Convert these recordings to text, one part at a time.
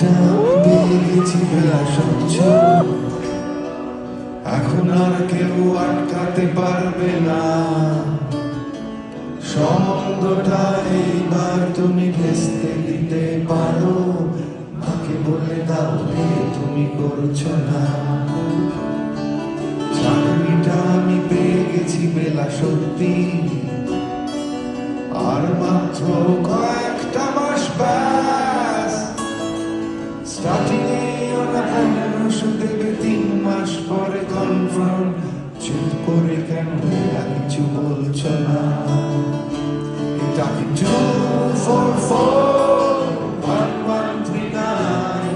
চাকরিটা পেয়ে গেছি বেলা স্বচ্ছ, এখন আর কেউ আটকাতে পারবে না। সম্বন্ধটা এইবার তুমি ভেস্তে দিতে পারো, মাকে বলে দাও তুমি করছো না। চাকরিটা আমি পেয়ে গেছি বেলা সত্যি, আর মাত্র কয়েকটা মাস ব্যাস। স্টার্টিং এ ওরা 1500 দেবে, 3 মাস পরে কনফার্ম। চুপ করে কেন কিছু বলছো না? এটা কি 2441139?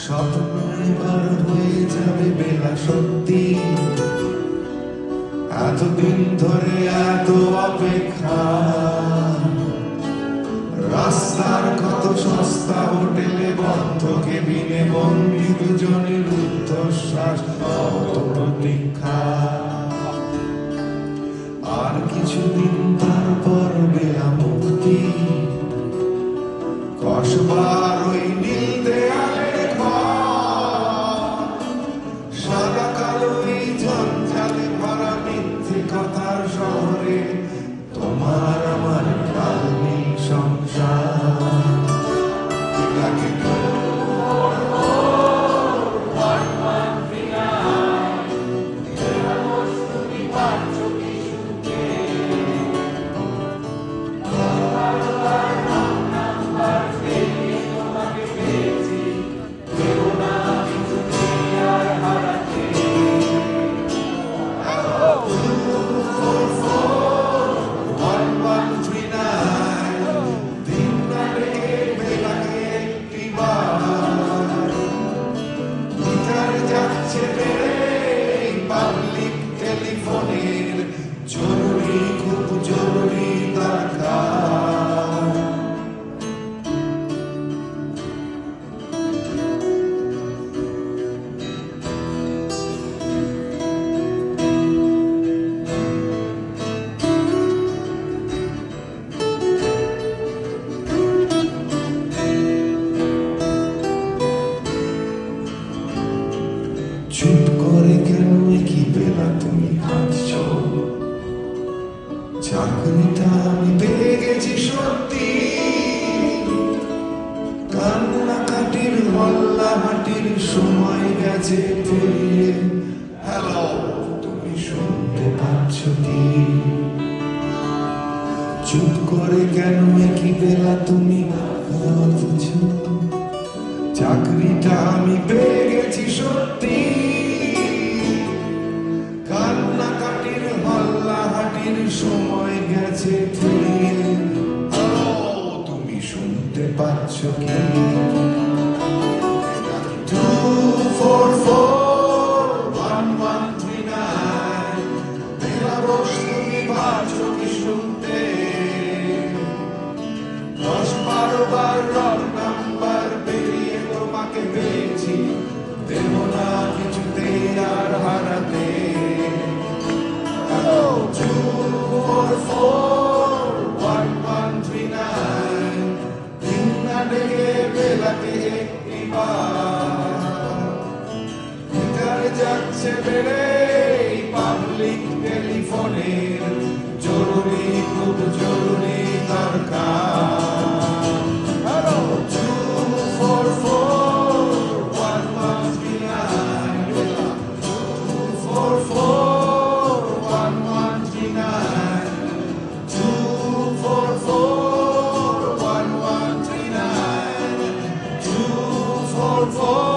স্বপ্ন এবার হয়ে যাবে বেলা সত্যি, এতদিন ধরে এত অপেক্ষা। রাস্তার কত সস্তা হোটেলে বন্ধ কেবিনে বন্দি দুজনের রুদ্ধশ্বাস, কত প্রতীক্ষা। আর কিছুদিন তারপর বেলা মুক্তি, কসবার ওই নীল দেয়ালের ঘর, সাদা কালো এই জঞ্জালে ভরা মিথ্যে কথার শহরে তোমার আমার কালনীল সংসার। এটাকে পাবলিক টেলিফোনের জরুরি, খুব জরুরি দরকার। চুপ করে কেন কি বেলা তুমি হাঁটছো? চাকরিটা আমি পেয়ে গেছি সত্যি, কান্নাকাটির হল্লাহাটির সময় গেছে পেরিয়ে। হ্যালো, তুমি শুনতে পাচ্ছ কি? চুপ করে কেন কি বেলা তুমি ভাবছো? চাকরিটা আমি পেয়ে গেছি সত্যি, কান্নাকাটির হল্লাহাটির সময় গেছে ফিরিয়ে। তুমি শুনতে পাচ্ছ কি? 2441139, বেলাবস তুমি পারছো কি শুনতে? 10-12 বার রং নাম্বার পেরিয়ে তোমাকে পেয়েছি, দেব না কিছুতেই আর হারাতে। 2441139, দিন না ডেকে বেলাকে একটিবার যাচ্ছে বেড়ে পাবলিক টেলিফোনের জরুরি, খুব জরুরি দরকার। 2441139, 2441139, 2441139, 244